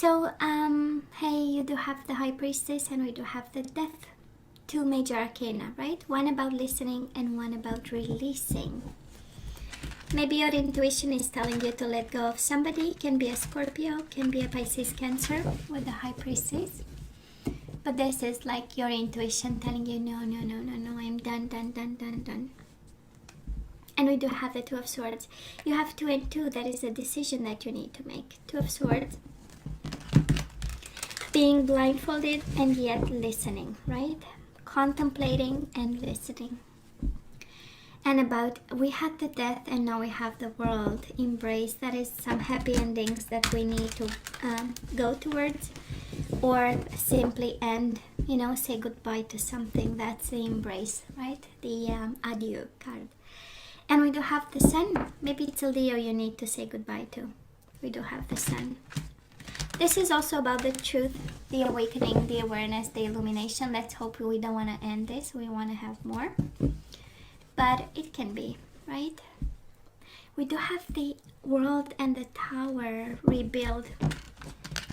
Hey, you do have the High Priestess and we do have the Death. Two major arcana, right? One about listening and one about releasing. Maybe your intuition is telling you to let go of somebody. Can be a Scorpio, can be a Pisces, Cancer with the High Priestess. But this is like your intuition telling you, no, I'm done. And we do have the Two of Swords. You have 2 and 2. That is a decision that you need to make. 2 of Swords. Being blindfolded and yet listening, right? Contemplating and listening. And about, we had the Death and now we have the World. Embrace. That is some happy endings that we need to go towards. Or simply end, say goodbye to something. That's the embrace, right? The adieu card. And we do have the Sun. Maybe it's a Leo you need to say goodbye to. We do have the Sun. This is also about the truth, the awakening, the awareness, the illumination. Let's hope we don't want to end this. We want to have more. But it can be, right? We do have the World and the Tower rebuild.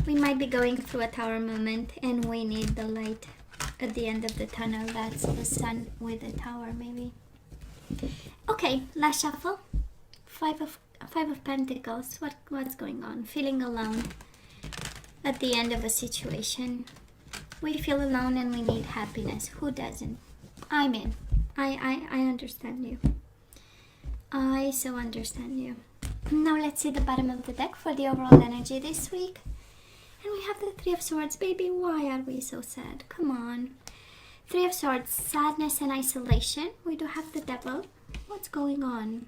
We might be going through a Tower moment and we need the light at the end of the tunnel. That's the Sun with the Tower, maybe. Okay, last shuffle. Five of Pentacles. What's going on? Feeling alone at the end of a situation. We feel alone and we need happiness. Who doesn't? I'm in. I understand you. I so understand you. Now let's see the bottom of the deck for the overall energy this week. And we have the Three of Swords. Baby, why are we so sad? Come on. Three of Swords, sadness and isolation. We do have the Devil. What's going on?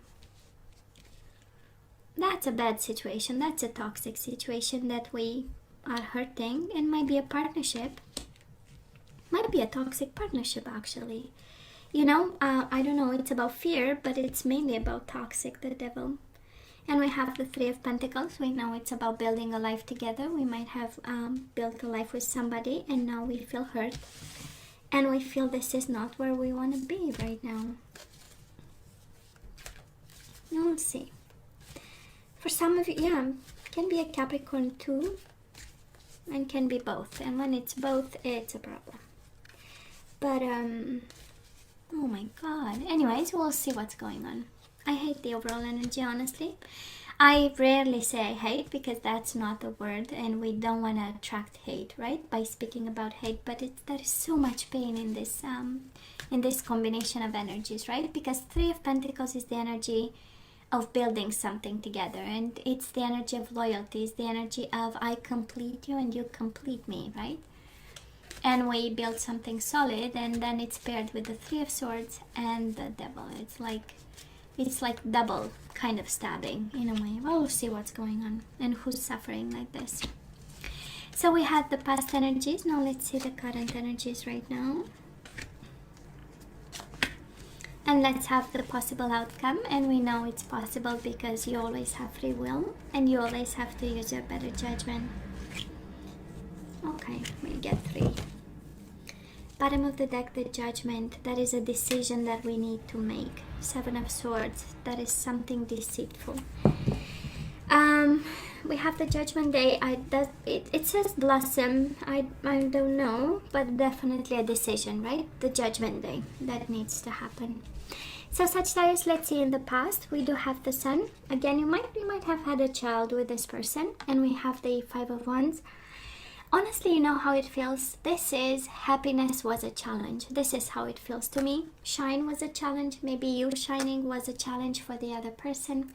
That's a bad situation. That's a toxic situation that we are hurting, and might be a partnership. Might be a toxic partnership, actually. I don't know. It's about fear, but it's mainly about toxic, the Devil. And we have the Three of Pentacles. We know it's about building a life together. We might have built a life with somebody and now we feel hurt. And we feel this is not where we want to be right now. We'll see. For some of you, can be a Capricorn too. And can be both. And when it's both, it's a problem. But, oh my God. Anyways, we'll see what's going on. I hate the overall energy, honestly. I rarely say I hate because that's not the word and we don't want to attract hate, right? By speaking about hate, but there is so much pain in this combination of energies, right? Because Three of Pentacles is the energy of building something together, and it's the energy of loyalty, it's the energy of I complete you and you complete me, right? And we build something solid, and then it's paired with the Three of Swords and the Devil. It's like double kind of stabbing in a way. Well, we'll see what's going on and who's suffering like this. So we had the past energies. Now let's see the current energies right now. And let's have the possible outcome. And we know it's possible because you always have free will and you always have to use your better judgment. Okay, we get 3. Bottom of the deck, the Judgment. That is a decision that we need to make. 7 of Swords. That is something deceitful. We have the Judgment Day. It says blossom. I don't know, but definitely a decision, right? The Judgment Day. That needs to happen. So Sagittarius, let's see in the past. We do have the Sun. Again, you might have had a child with this person. And we have the 5 of Wands. Honestly, you know how it feels. This is happiness was a challenge. This is how it feels to me. Shine was a challenge. Maybe you shining was a challenge for the other person.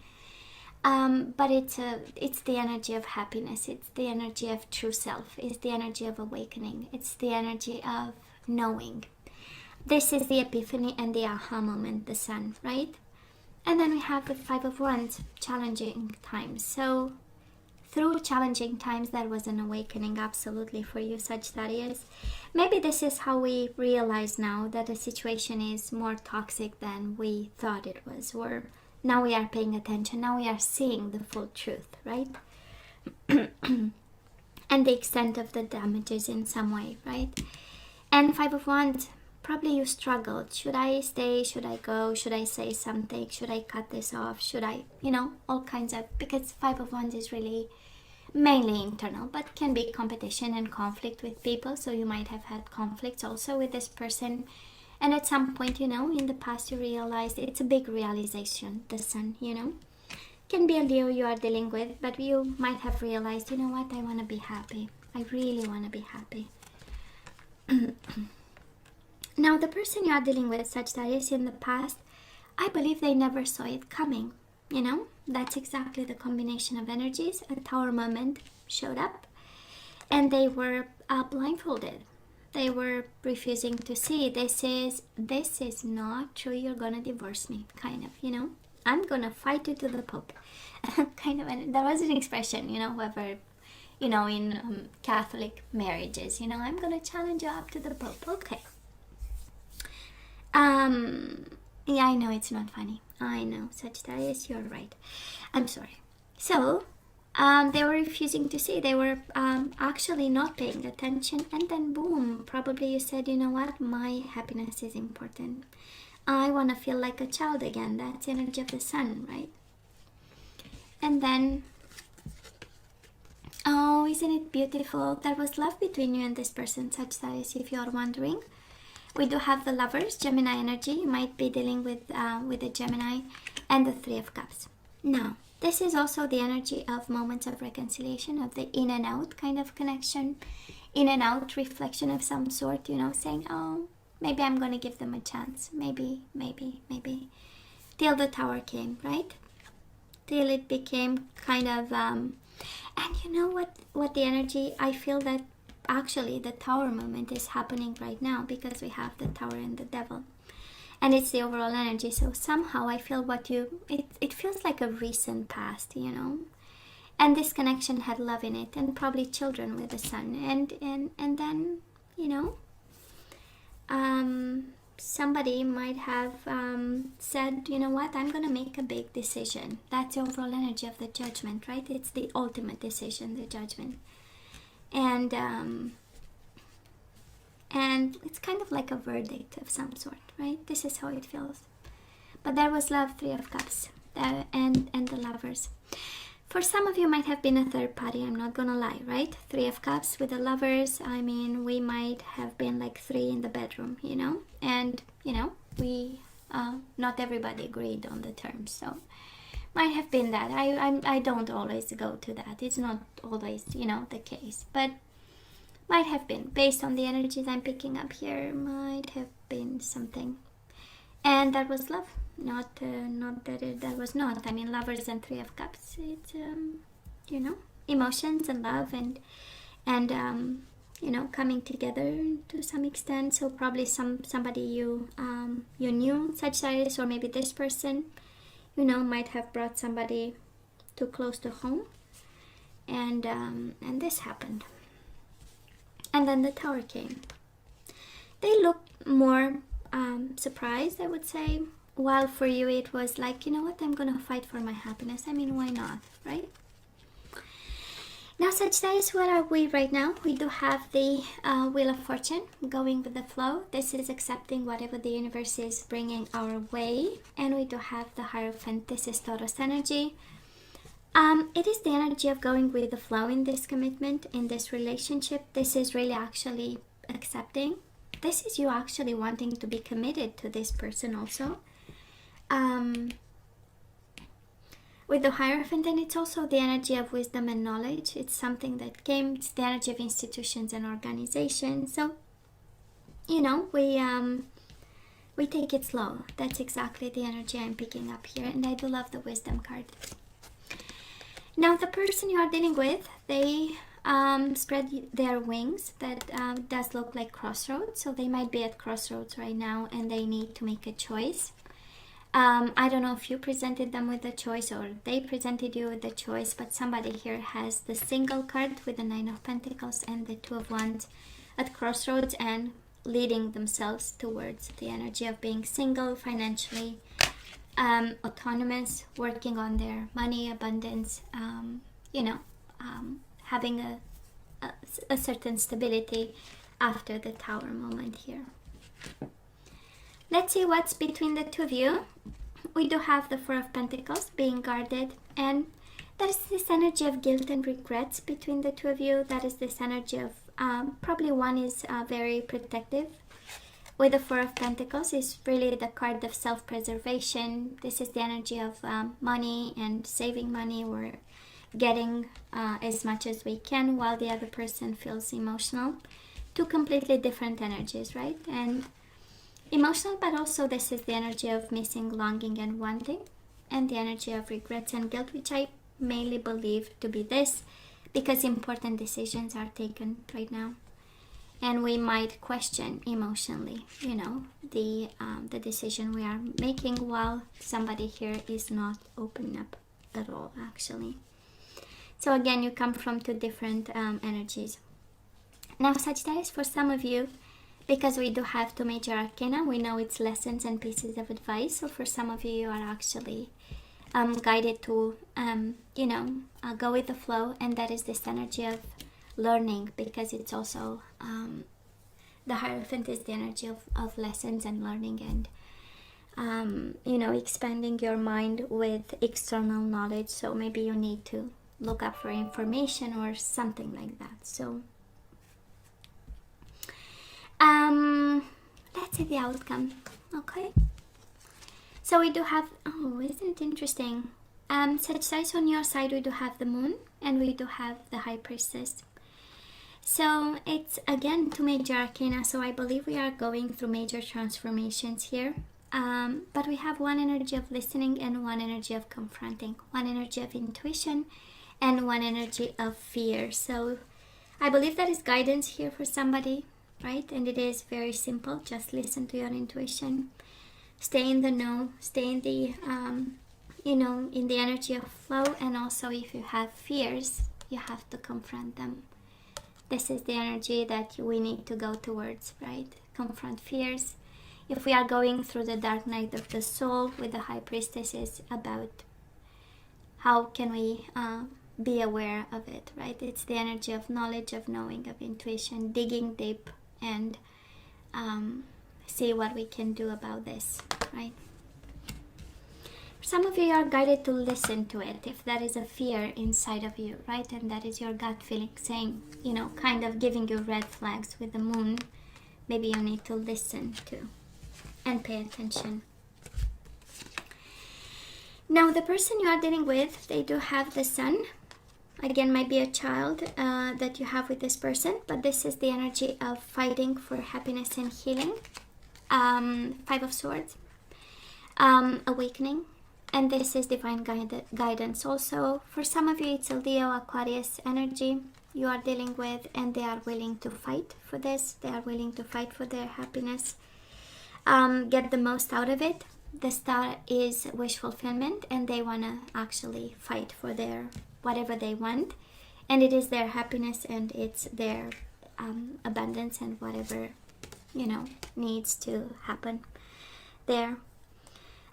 But it's the energy of happiness. It's the energy of true self. It's the energy of awakening. It's the energy of knowing. This is the epiphany and the aha moment, the Sun, right? And then we have the 5 of Wands, challenging times. So through challenging times, that was an awakening absolutely for you, Sagittarius. Maybe this is how we realize now that the situation is more toxic than we thought it was. Or now we are paying attention. Now we are seeing the full truth, right? And the extent of the damages in some way, right? And 5 of Wands, probably you struggled. Should I stay? Should I go? Should I say something? Should I cut this off? Should I, all kinds of, because 5 of Wands is really mainly internal, but can be competition and conflict with people. So you might have had conflicts also with this person, and at some point, you know, in the past, you realized it's a big realization. The sun, you know, can be a Leo you are dealing with, but you might have realized, you know what, I want to be happy. I really want to be happy. Now, the person you are dealing with, Sagittarius, in the past, I believe they never saw it coming. You know, that's exactly the combination of energies. A Tower moment showed up, and they were blindfolded. They were refusing to see. This is not true. You're gonna divorce me, kind of. You know, I'm gonna fight you to the Pope, kind of. And there was an expression, you know, whoever, you know, in Catholic marriages, you know, I'm gonna challenge you up to the Pope. Okay. Yeah, I know it's not funny. I know, Sagittarius, you're right. I'm sorry. So, they were refusing to see. They were actually not paying attention. And then, boom, probably you said, you know what? My happiness is important. I want to feel like a child again. That's the energy of the sun, right? And then, oh, isn't it beautiful? There was love between you and this person, Sagittarius, if you're wondering. We do have the Lovers, Gemini energy. You might be dealing with a Gemini, and the Three of Cups. Now, this is also the energy of moments of reconciliation, of the in and out kind of connection, in and out reflection of some sort, you know, saying, oh, maybe I'm going to give them a chance. Maybe. Till the Tower came, right? Till it became kind of, and you know what the energy, I feel that actually the Tower moment is happening right now because we have the Tower and the Devil, and it's the overall energy. So somehow I feel it feels like a recent past, you know, and this connection had love in it, and probably children with the Sun, and then, you know, somebody might have said, you know what, I'm gonna make a big decision. That's the overall energy of the Judgment, right? It's the ultimate decision, the Judgment. And it's kind of like a verdict of some sort, right? This is how it feels. But there was love, Three of Cups, and the Lovers. For some of you might have been a third party, I'm not gonna lie, right? Three of Cups with the Lovers, I mean, we might have been like three in the bedroom, you know? And, you know, we, not everybody agreed on the terms, so might have been that. I don't always go to that. It's not always, you know, the case. But might have been. Based on the energies I'm picking up here, might have been something. And that was love. Not that was not. I mean, Lovers and Three of Cups. It's, you know, emotions and love and you know, coming together to some extent. So probably somebody you knew, Sagittarius, or maybe this person, you know, might have brought somebody too close to home, and this happened. And then the Tower came. They looked more surprised, I would say, while for you it was like, you know what, I'm gonna fight for my happiness. I mean, why not, right? Now, Sagittarius, where are we right now? We do have the Wheel of Fortune, going with the flow. This is accepting whatever the universe is bringing our way. And we do have the Hierophant. This is Taurus energy. It is the energy of going with the flow in this commitment, in this relationship. This is really actually accepting. This is you actually wanting to be committed to this person also. With the Hierophant, and it's also the energy of wisdom and knowledge. It's something that came, it's the energy of institutions and organizations. So, you know, we take it slow. That's exactly the energy I'm picking up here, and I do love the Wisdom card. Now, the person you are dealing with, they spread their wings. That does look like crossroads. So they might be at crossroads right now, and they need to make a choice. I don't know if you presented them with a choice or they presented you with a choice, but somebody here has the single card with the Nine of Pentacles and the Two of Wands at crossroads and leading themselves towards the energy of being single, financially autonomous, working on their money, abundance, you know, having a certain stability after the Tower moment here. Let's see what's between the two of you. We do have the Four of Pentacles being guarded, and There is this energy of guilt and regrets between the two of you. That is this energy of probably one is very protective. With the Four of Pentacles is really the card of self-preservation. This is the energy of money and saving money. We're getting as much as we can while the other person feels emotional. Two completely different energies, right? And emotional, but also this is the energy of missing, longing, and wanting. And the energy of regrets and guilt, which I mainly believe to be this, because important decisions are taken right now. And we might question emotionally, you know, the decision we are making, while somebody here is not opening up at all, actually. So again, you come from two different energies. Now, Sagittarius, for some of you, because we do have two major arcana, we know it's lessons and pieces of advice. So for some of you, you are actually guided to, go with the flow. And that is this energy of learning, because it's also the Hierophant is the energy of lessons and learning, and expanding your mind with external knowledge. So maybe you need to look up for information or something like that. So let's see the outcome. Okay, so we do have, oh, isn't it interesting, Sagittarius, on your side we do have the Moon and we do have the High Priestess. So it's again two major arcana, so I believe we are going through major transformations here. But we have one energy of listening and one energy of confronting, one energy of intuition and one energy of fear. So I believe that is guidance here for somebody, right? And it is very simple. Just listen to your intuition. Stay in the know. Stay in the, in the energy of flow. And also if you have fears, you have to confront them. This is the energy that we need to go towards, right? Confront fears. If we are going through the dark night of the soul with the High Priestess, is about how can we be aware of it, right? It's the energy of knowledge, of knowing, of intuition, digging deep, and see what we can do about this, right? Some of you are guided to listen to it if that is a fear inside of you, right? And that is your gut feeling saying, kind of giving you red flags with the Moon. Maybe you need to listen to and pay attention. Now, the person you are dealing with, they do have the Sun. Again, might be a child that you have with this person, but this is the energy of fighting for happiness and healing. Five of Swords, awakening. And this is divine guidance also. For some of you, it's a Leo, Aquarius energy you are dealing with, and they are willing to fight for this. They are willing to fight for their happiness. Get the most out of it. The Star is wish fulfillment, and they want to actually fight for their whatever they want. And it is their happiness, and it's their abundance, and whatever, needs to happen there.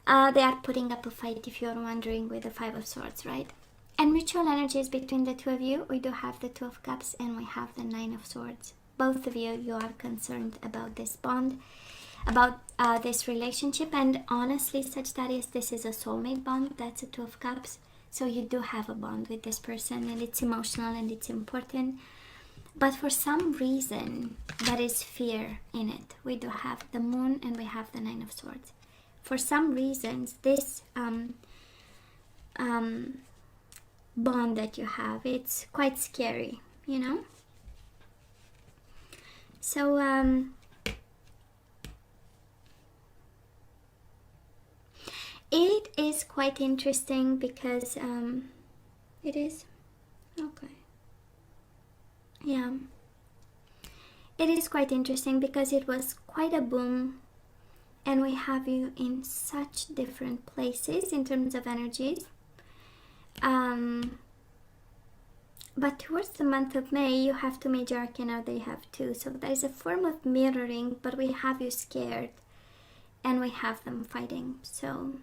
They are putting up a fight, if you're wondering, with the Five of Swords, right? And mutual energies between the two of you, we do have the Two of Cups and we have the Nine of Swords. Both of you are concerned about this bond, about this relationship. And honestly, Sagittarius, this is a soulmate bond. That's a Two of Cups. So you do have a bond with this person, and it's emotional and it's important. But for some reason, there is fear in it. We do have the Moon and we have the Nine of Swords. For some reasons, this bond that you have, it's quite scary, So, it is quite interesting because, it is, okay, yeah. It is quite interesting because it was quite a boom. And we have you in such different places in terms of energies. But towards the month of May, you have two major arcana, they have two. So there is a form of mirroring, but we have you scared. And we have them fighting. So,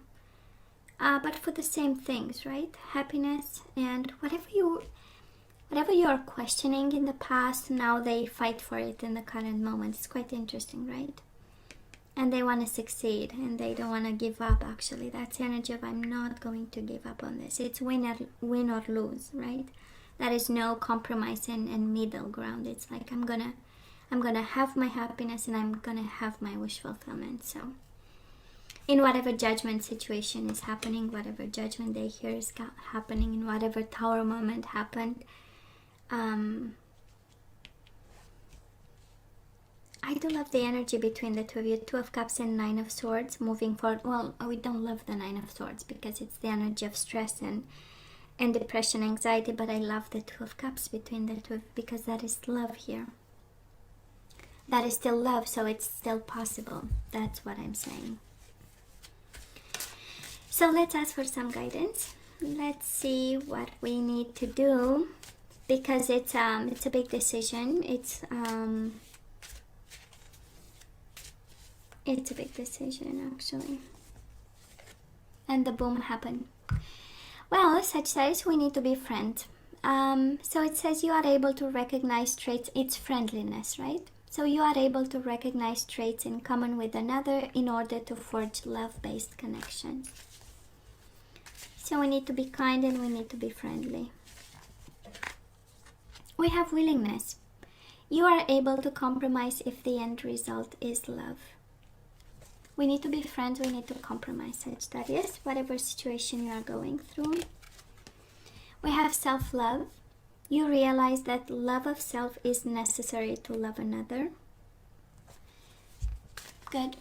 but for the same things, right? Happiness and whatever you are questioning in the past, now they fight for it in the current moment. It's quite interesting, right? and they want to succeed, and they don't want to give up. Actually, that's the energy of I'm not going to give up on this. It's win or lose, right? There is no compromise and middle ground. It's like I'm gonna have my happiness, and I'm gonna have my wish fulfillment. So in whatever judgment situation is happening, whatever judgment day here is happening, in whatever Tower moment happened, I do love the energy between the two of you. Two of Cups and Nine of Swords moving forward. Well, we don't love the Nine of Swords because it's the energy of stress and depression, anxiety, but I love the Two of Cups between the two because that is love here. That is still love, so it's still possible. That's what I'm saying. So let's ask for some guidance. Let's see what we need to do, because it's a big decision. It's a big decision, actually. And the boom happened. Well, Sagittarius, we need to be friends. So it says you are able to recognize traits. It's friendliness, right? So you are able to recognize traits in common with another in order to forge love-based connections. So we need to be kind and we need to be friendly. We have willingness. You are able to compromise if the end result is love. We need to be friends, we need to compromise, Sagittarius, whatever situation you are going through. We have self-love. You realize that love of self is necessary to love another. Good.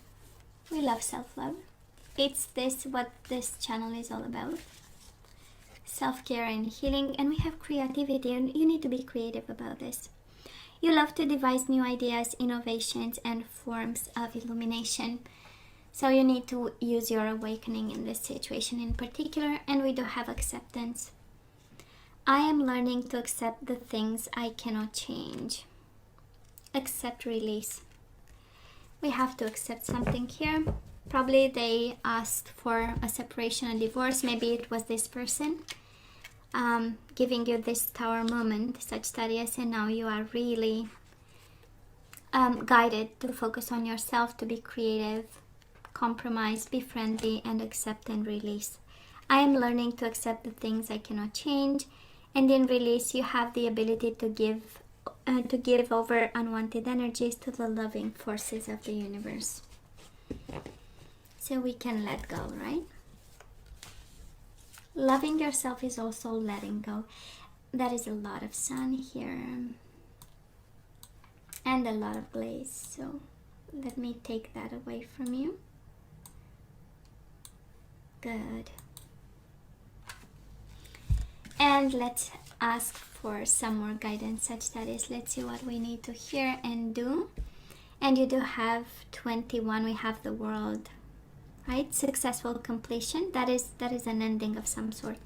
We love self-love. It's what this channel is all about. Self-care and healing. And we have creativity, and you need to be creative about this. You love to devise new ideas, innovations, and forms of illumination. So you need to use your awakening in this situation in particular, and we do have acceptance. I am learning to accept the things I cannot change. Accept, release. We have to accept something here. Probably they asked for a separation, a divorce. Maybe it was this person giving you this Tower moment, Sagittarius, and now you are really guided to focus on yourself, to be creative, compromise, be friendly, and accept and release. I am learning to accept the things I cannot change, and in release you have the ability to give over unwanted energies to the loving forces of the universe. So we can let go, right? Loving yourself is also letting go. That is a lot of sun here and a lot of glaze, so let me take that away from you. Good. And let's ask for some more guidance, Sagittarius. Let's see what we need to hear and do. And you do have 21. We have the World, right? Successful completion. That is an ending of some sort.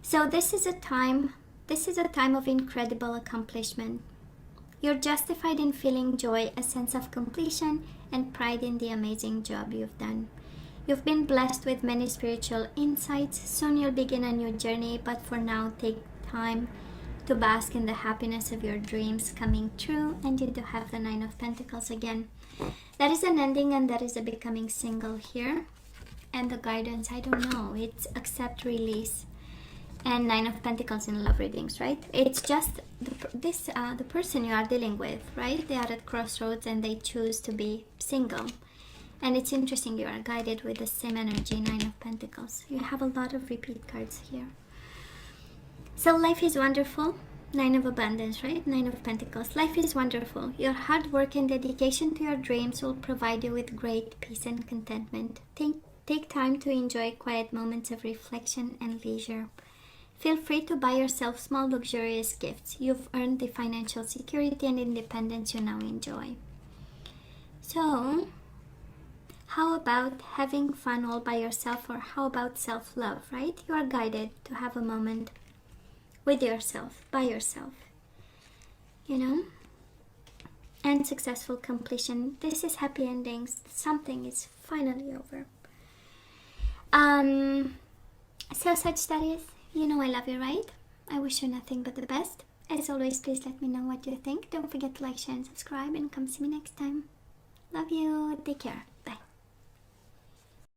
So this is a time of incredible accomplishment. You're justified in feeling joy, a sense of completion, and pride in the amazing job you've done. You've been blessed with many spiritual insights. Soon you'll begin a new journey, but for now, take time to bask in the happiness of your dreams coming true. And you do have the Nine of Pentacles again. That is an ending, and that is a becoming single here. And the guidance, I don't know, it's accept, release, and Nine of Pentacles in love readings, right? It's just the person you are dealing with, right? They are at crossroads and they choose to be single. And it's interesting, you are guided with the same energy, Nine of Pentacles. You have a lot of repeat cards here. So life is wonderful. Nine of Abundance, right? Nine of Pentacles. Life is wonderful. Your hard work and dedication to your dreams will provide you with great peace and contentment. Take time to enjoy quiet moments of reflection and leisure. Feel free to buy yourself small luxurious gifts. You've earned the financial security and independence you now enjoy. So, how about having fun all by yourself, or how about self-love, right? You are guided to have a moment with yourself, by yourself, you know? And successful completion. This is happy endings. Something is finally over. So Sagittarius, you know I love you, right? I wish you nothing but the best. As always, please let me know what you think. Don't forget to like, share, and subscribe, and come see me next time. Love you. Take care.